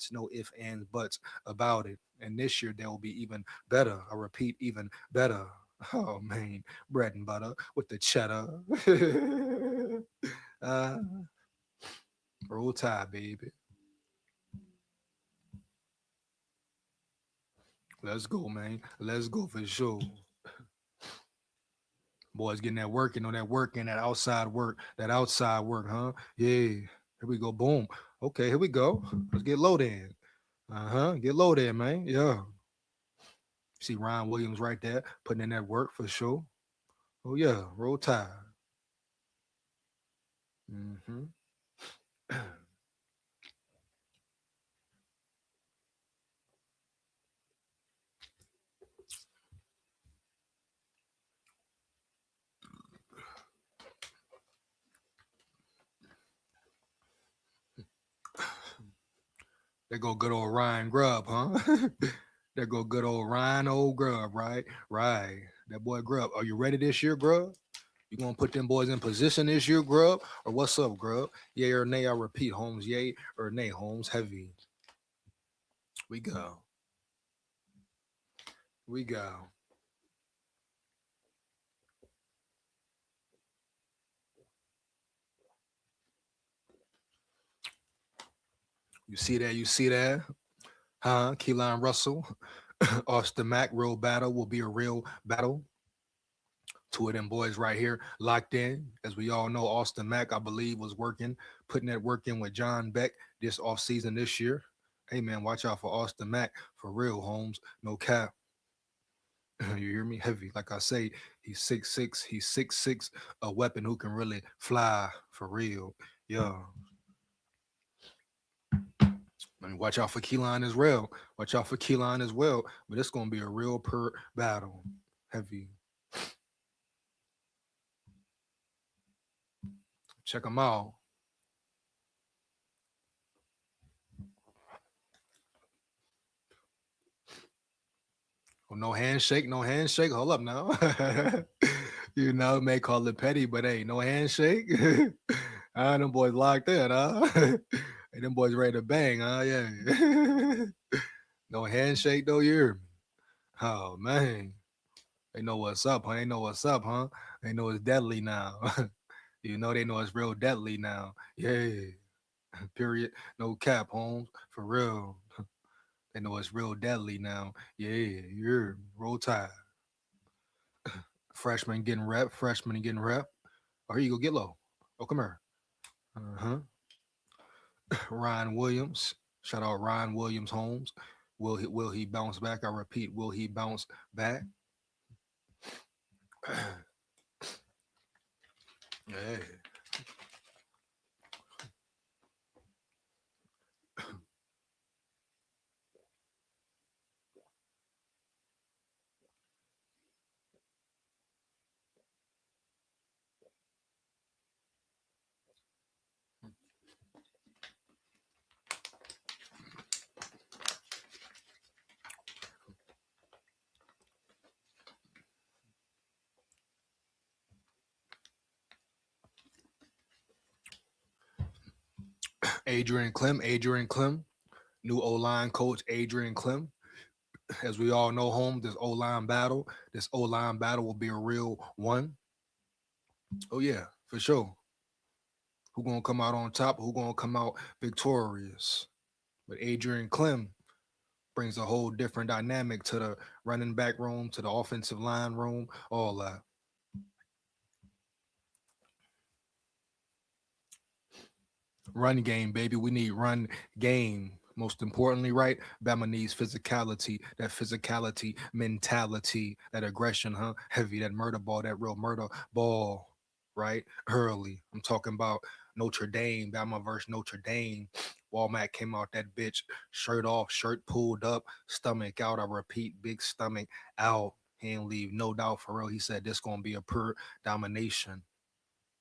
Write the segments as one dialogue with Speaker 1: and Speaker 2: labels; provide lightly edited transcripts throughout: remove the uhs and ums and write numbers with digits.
Speaker 1: buts, no ifs, ands, buts about it. And this year there will be even better. I repeat, even better. Oh man, bread and butter with the cheddar. uh, Roll Tide, baby. Let's go, man. Let's go for sure. Boys getting that work, that working, that outside work, huh? Yeah. Here we go. Boom. Okay, here we go. Let's get low then. Uh-huh. Get low there, man. Yeah. See Ryan Williams right there putting in that work for sure. Oh yeah, roll tide. Mm-hmm. There go good old Ryan Grubb, huh? There go good old Ryan old Grubb, right? Right. That boy Grubb. Are you ready this year, Grubb? You gonna put them boys in position this year, Grub? Or what's up, Grub? Yay or nay? I repeat, Holmes. Yay or nay, Holmes? Heavy. We go. We go. You see that? You see that? Huh? Keelan Russell, Austin Mack. Real battle will be a real battle. Two of them boys right here locked in. As we all know, Austin Mack, I believe, was putting that work in with John Beck this offseason this year. Hey man, watch out for Austin Mack for real, Holmes. No cap. You hear me? Heavy. Like I say, he's 6'6". He's 6'6", a weapon who can really fly for real. Yeah. I mean, watch out for Keelan as well. Watch out for Keelan as well. But it's gonna be a real per battle. Heavy. Check them out. Oh, no handshake, no handshake. Hold up now. May call it petty, but hey, no handshake. Them boys locked in, huh? Hey, them boys ready to bang, huh? Yeah. No handshake, though, you hear me? Oh, man. They know what's up, huh? They know what's up, huh? They know it's deadly now. They know it's real deadly now. Yeah. Period. No cap, Holmes. For real. They know it's real deadly now. Yeah. You're roll tide. Freshman getting rep. Freshman getting rep. Oh, here you go. Get low. Oh, come here. Uh-huh. Ryan Williams. Shout out Ryan Williams Holmes. Will he bounce back? I repeat, will he bounce back? Yeah. Adrian Clem, new O line coach Adrian Clem. As we all know, home this O line battle will be a real one. Oh yeah, for sure. Who gonna come out on top? Who gonna come out victorious? But Adrian Clem brings a whole different dynamic to the running back room, to the offensive line room, all that. Run game, baby. We need run game. Most importantly, right? Bama needs physicality, that physicality, mentality, that aggression, huh? Heavy, that murder ball, that real murder ball, right? Early. I'm talking about Notre Dame, Bama versus Notre Dame. Walmart came out that bitch, shirt off, shirt pulled up, stomach out. I repeat, big stomach out. He ain't leave no doubt for real. He said this gonna be a pure domination,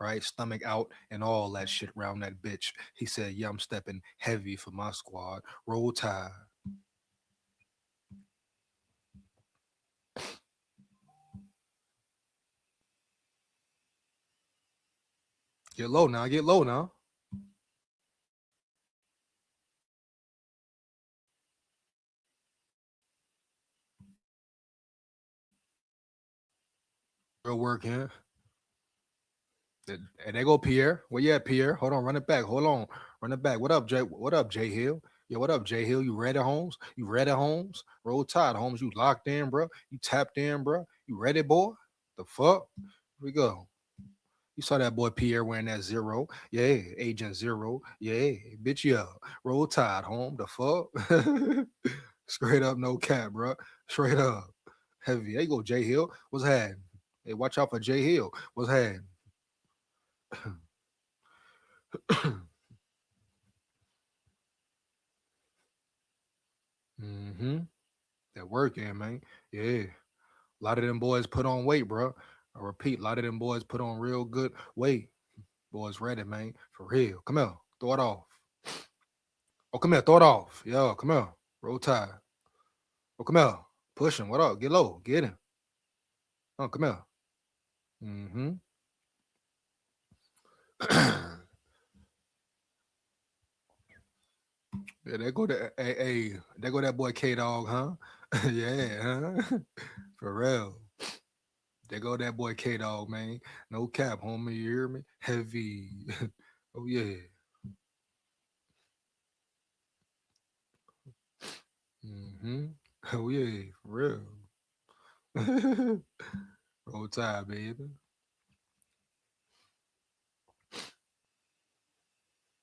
Speaker 1: right? Stomach out and all that shit around that bitch. He said, yeah, I'm stepping heavy for my squad. Roll tide. Get low now. Get low now. Real work here. And they go Pierre. Where you at, Pierre? Hold on, run it back. Hold on, run it back. What up, Jay? What up, Jay Hill? Yo, what up, Jay Hill? You ready, Holmes? You ready, Holmes? Roll Tide, Holmes. You locked in, bro. You tapped in, bro. You ready, boy? The fuck? Here we go. You saw that boy Pierre wearing that zero. Yeah, Agent Zero. Yeah, bitch, yeah. Roll Tide, home. The fuck? Straight up, no cap, bro. Straight up. Heavy. There you go, Jay Hill. What's happening? Hey, watch out for Jay Hill. What's happening? Mm-hmm. That working, man. Yeah. A lot of them boys put on weight, bro. I repeat, a lot of them boys put on real good weight. Boys ready, man. For real. Come here. Throw it off. Oh, come here. Throw it off. Yo, come here. Roll Tide. Oh, come here. Push him. What up? Get low. Get him. Oh, come here. Mm-hmm. Yeah, there go that hey, there go that boy K Dog, huh? Yeah, huh? For real. There go that boy K Dog, man. No cap, homie. You hear me? Heavy. Oh yeah. Mm-hmm. Oh yeah, for real. Roll Tide, baby.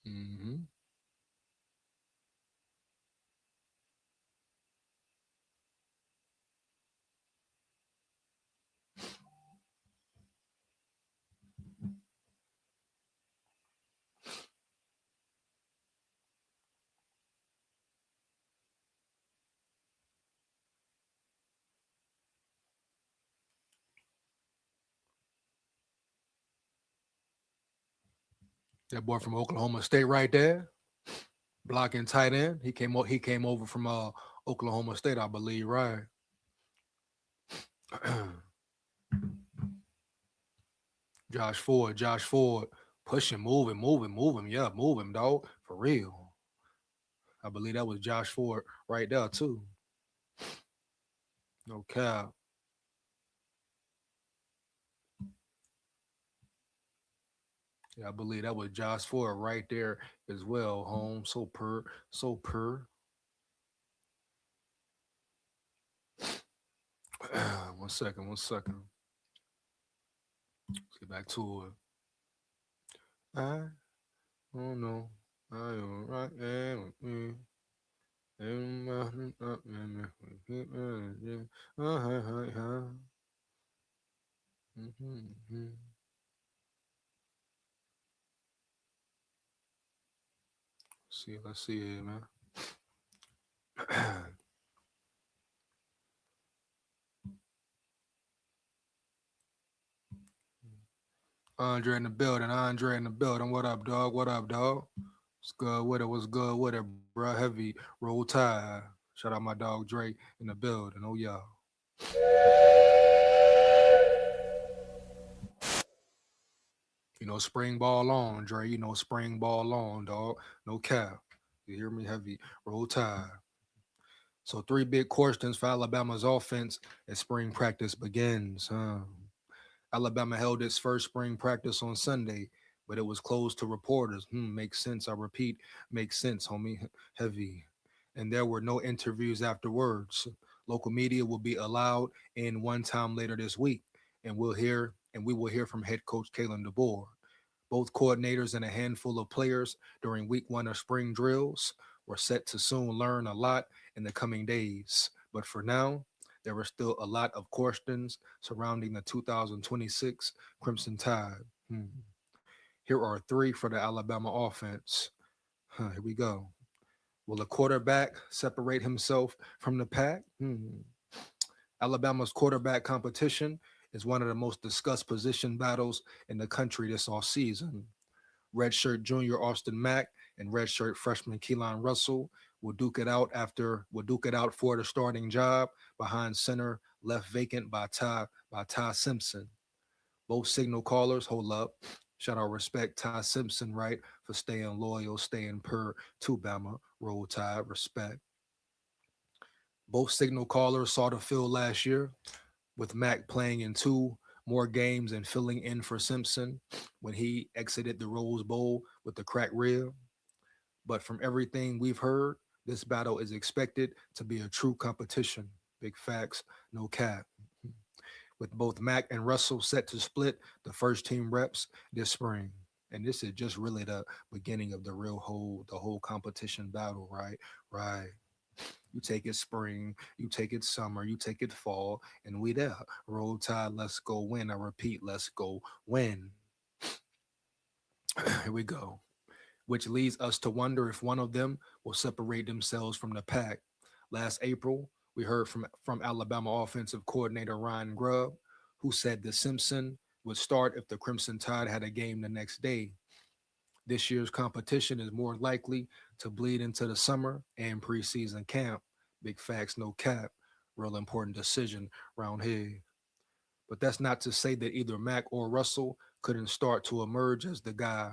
Speaker 1: Mm-hmm. That boy from Oklahoma State right there, blocking tight end. He came over from Oklahoma State, I believe, right? Josh Ford, pushing, move him, yeah, move him, dog, for real. I believe that was Josh Ford right there too. No cap. Yeah, I believe that was Josh Ford right there as well. Home, so per. One second, one second. Let's get back to it. I don't know. I am right there with me. See, let's see it, man. Andre in the building. Andre in the building. What up, dog? What up, dog? What's good with it? What's good with it, bro? Heavy. Roll Tide. Shout out my dog Drake in the building. Oh, yeah. You know, spring ball on, Dre. You know, spring ball on, dog. No cap. You hear me? Heavy. Roll Tide. So, three big questions for Alabama's offense as spring practice begins. Alabama held its first spring practice on Sunday, but it was closed to reporters. Makes sense. I repeat, makes sense, homie. Heavy. And there were no interviews afterwards. Local media will be allowed in one time later this week, and we will hear from head coach Kalen DeBoer. Both coordinators and a handful of players during week one of spring drills were set to soon learn a lot in the coming days. But for now, there are still a lot of questions surrounding the 2026 Crimson Tide. Here are three for the Alabama offense. Here we go. Will a quarterback separate himself from the pack? Alabama's quarterback competition is one of the most discussed position battles in the country this offseason. Redshirt junior Austin Mack and redshirt freshman Keelan Russell will duke it out for the starting job behind center, left vacant by Ty Simpson. Both signal callers hold up. Shout out respect Ty Simpson, right, for staying loyal, staying per to Bama. Roll Tide, respect. Both signal callers saw the field last year with Mack playing in two more games and filling in for Simpson when he exited the Rose Bowl with the cracked rib. But from everything we've heard, this battle is expected to be a true competition. Big facts, no cap. With both Mack and Russell set to split the first team reps this spring. And this is just really the beginning of the whole competition battle, right? Right. You take it spring, you take it summer, you take it fall, and we there. Roll tide, let's go win. I repeat, let's go win. Here we go. Which leads us to wonder if one of them will separate themselves from the pack. Last April, we heard from Alabama offensive coordinator Ryan Grubb, who said the Simpson would start if the Crimson Tide had a game the next day. This year's competition is more likely to bleed into the summer and preseason camp. Big facts, no cap. Real important decision round here. But that's not to say that either Mack or Russell couldn't start to emerge as the guy.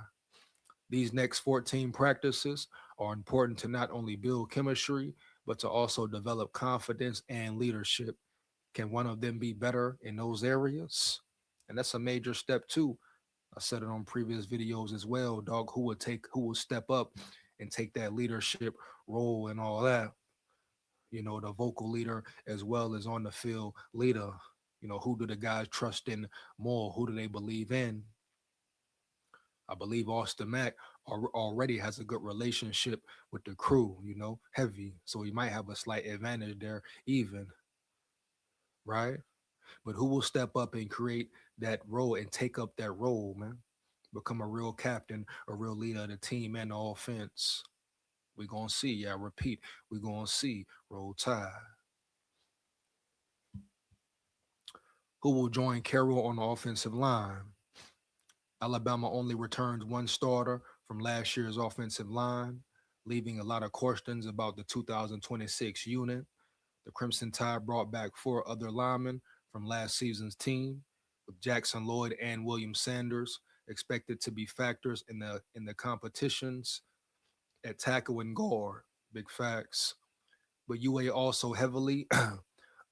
Speaker 1: These next 14 practices are important to not only build chemistry, but to also develop confidence and leadership. Can one of them be better in those areas? And that's a major step too. I said it on previous videos as well, dog. Who will step up and take that leadership role and all that. The vocal leader as well as on the field leader. Who do the guys trust in more? Who do they believe in? I believe Austin Mack already has a good relationship with the crew, heavy. So he might have a slight advantage there, even, right? But who will step up and create that role and take up that role, man? Become a real captain, a real leader of the team and the offense. We're going to see. Yeah, I repeat, we're going to see. Roll Tide. Who will join Carroll on the offensive line? Alabama only returns one starter from last year's offensive line, leaving a lot of questions about the 2026 unit. The Crimson Tide brought back four other linemen from last season's team, with Jackson Lloyd and William Sanders expected to be factors in the competitions at tackle and guard. Big facts. But UA also heavily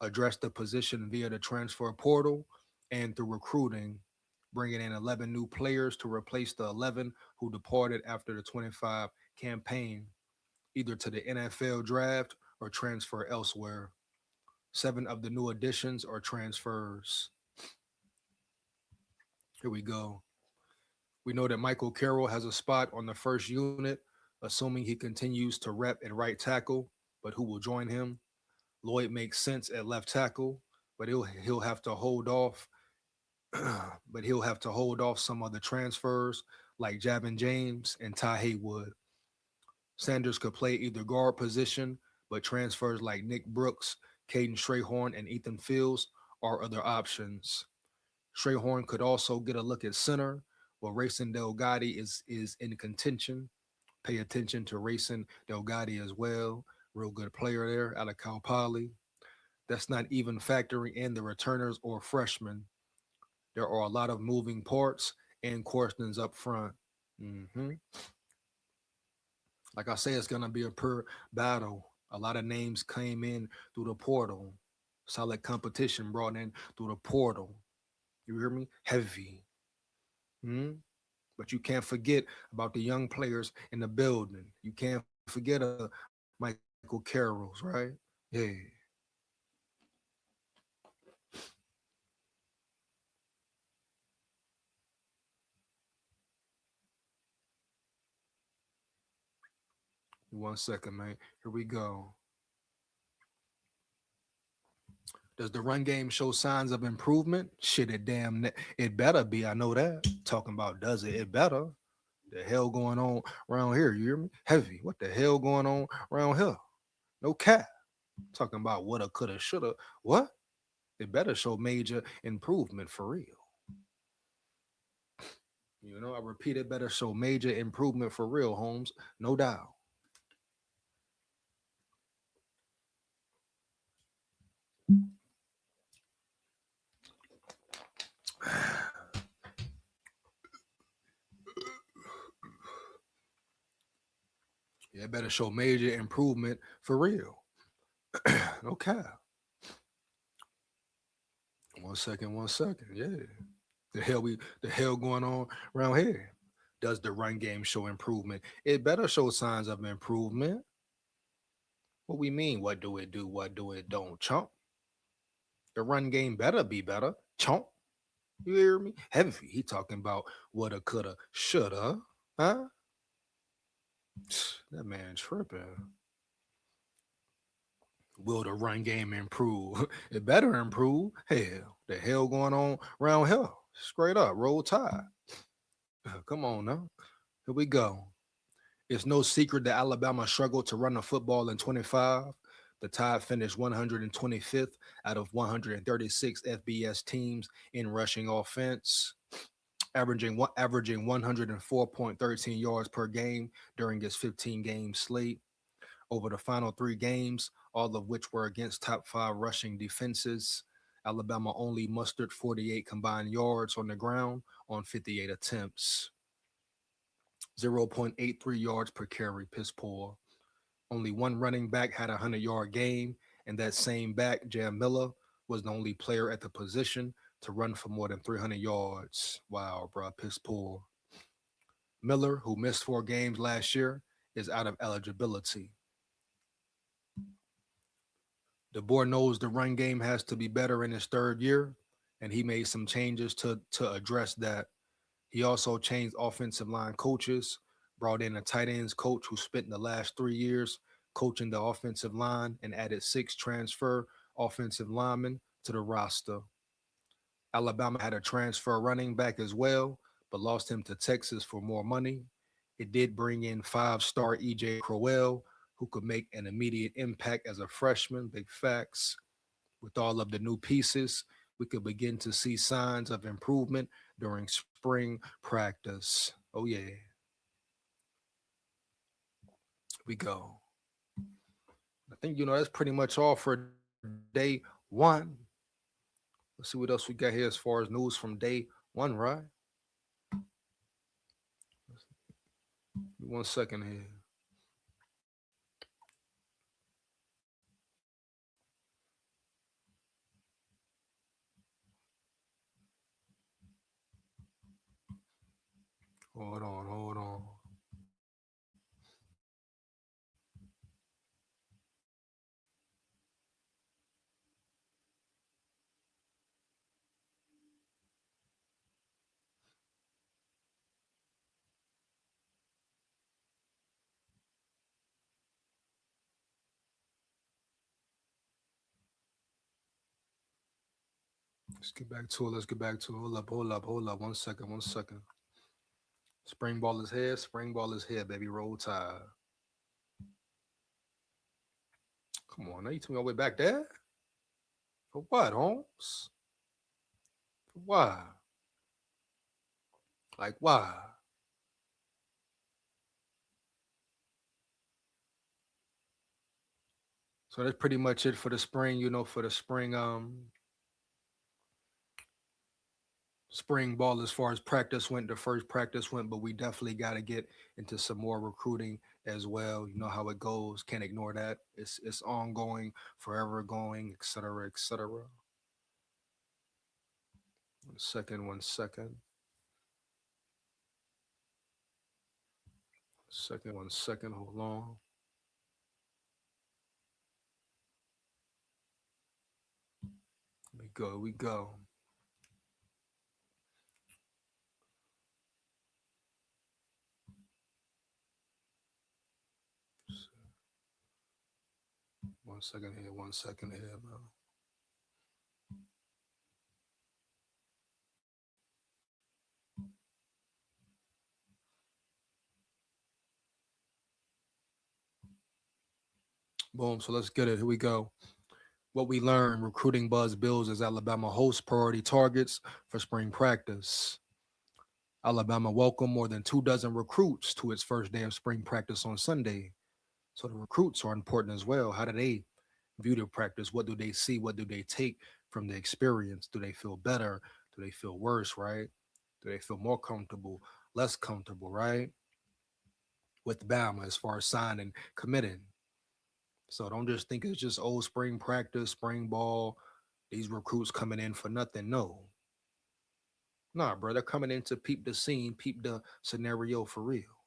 Speaker 1: addressed the position via the transfer portal and through recruiting, bringing in 11 new players to replace the 11 who departed after the 25 campaign, either to the NFL draft or transfer elsewhere. Seven of the new additions are transfers. Here we go. We know that Michael Carroll has a spot on the first unit, assuming he continues to rep at right tackle, but who will join him? Lloyd makes sense at left tackle, but he'll have to hold off. He'll have to hold off some other transfers like Javin James and Ty Haywood. Sanders could play either guard position, but transfers like Nick Brooks, Caden Strayhorn, and Ethan Fields are other options. Strayhorn could also get a look at center, while Racing Delgatti is in contention. Pay attention to Racing Delgatti as well. Real good player there out of Cal Poly. That's not even factoring in the returners or freshmen. There are a lot of moving parts and questions up front. hmm Like I say, it's gonna be a pure battle. A lot of names came in through the portal. Solid competition brought in through the portal. You hear me? Heavy. Hmm? But you can't forget about the young players in the building. You can't forget Michael Carroll's, right? Yeah. One second, man. Here we go. Does the run game show signs of improvement? Shit, it better be. I know that. Talking about does it? It better. The hell going on around here? You hear me? Heavy. What the hell going on around here? No cap. Talking about woulda, coulda, shoulda. What? It better show major improvement for real. I repeat, it better show major improvement for real, Holmes. No doubt. Yeah, it better show major improvement for real. No cap. One second, 1 second. Yeah. The hell going on around here? Does the run game show improvement? It better show signs of improvement. What we mean? What do it do? What do it don't? Chump. The run game better be better. Chump. You hear me? Heavy. He talking about woulda, coulda, shoulda. Huh? That man tripping. Will the run game improve? It better improve. Hell, the hell going on around here? Straight up, roll tide. Come on now. Here we go. It's no secret that Alabama struggled to run the football in 25. The Tide finished 125th out of 136 FBS teams in rushing offense, averaging 104.13 yards per game during its 15-game slate. Over the final 3 games, all of which were against top 5 rushing defenses, Alabama only mustered 48 combined yards on the ground on 58 attempts. 0.83 yards per carry, piss poor. Only one running back had a 100-yard game, and that same back, Jam Miller, was the only player at the position to run for more than 300 yards. Wow, bro, piss poor. Miller, who missed 4 games last year, is out of eligibility. The board knows the run game has to be better in his 3rd year, and he made some changes to address that. He also changed offensive line coaches, brought in a tight ends coach who spent the last 3 years coaching the offensive line, and added 6 transfer offensive linemen to the roster. Alabama had a transfer running back as well, but lost him to Texas for more money. It did bring in 5-star EJ Crowell, who could make an immediate impact as a freshman. Big facts. With all of the new pieces, we could begin to see signs of improvement during spring practice. Oh, yeah, we go. I think, that's pretty much all for day one. Let's see what else we got here as far as news from day one, right? 1 second here. Hold on, hold on. Let's get back to it. Let's get back to it. Hold up, hold up, hold up. 1 second, 1 second. Spring ball is here. Spring ball is here, baby. Roll tide. Come on, now you took me all the way back there? For what, Holmes? For why? Like why? So that's pretty much it for the spring, for the spring ball as far as practice went, the first practice went, but we definitely got to get into some more recruiting as well. You know how it goes. Can't ignore that. It's ongoing, forever going, et cetera, et cetera. 1 second, 1 second, 1 second. Hold on. We go, we go. 1 second here, 1 second here, man. Boom. So let's get it. Here we go. What we learned: recruiting buzz bills as Alabama hosts priority targets for spring practice. Alabama welcomed more than 2 dozen recruits to its first day of spring practice on Sunday. So the recruits are important as well. How do they view the practice? What do they see? What do they take from the experience? Do they feel better? Do they feel worse, right? Do they feel more comfortable, less comfortable, right? With Bama as far as signing, committing. So don't just think it's just old spring practice, spring ball. These recruits coming in for nothing. No, nah, bro. They're coming in to peep the scene, peep the scenario for real.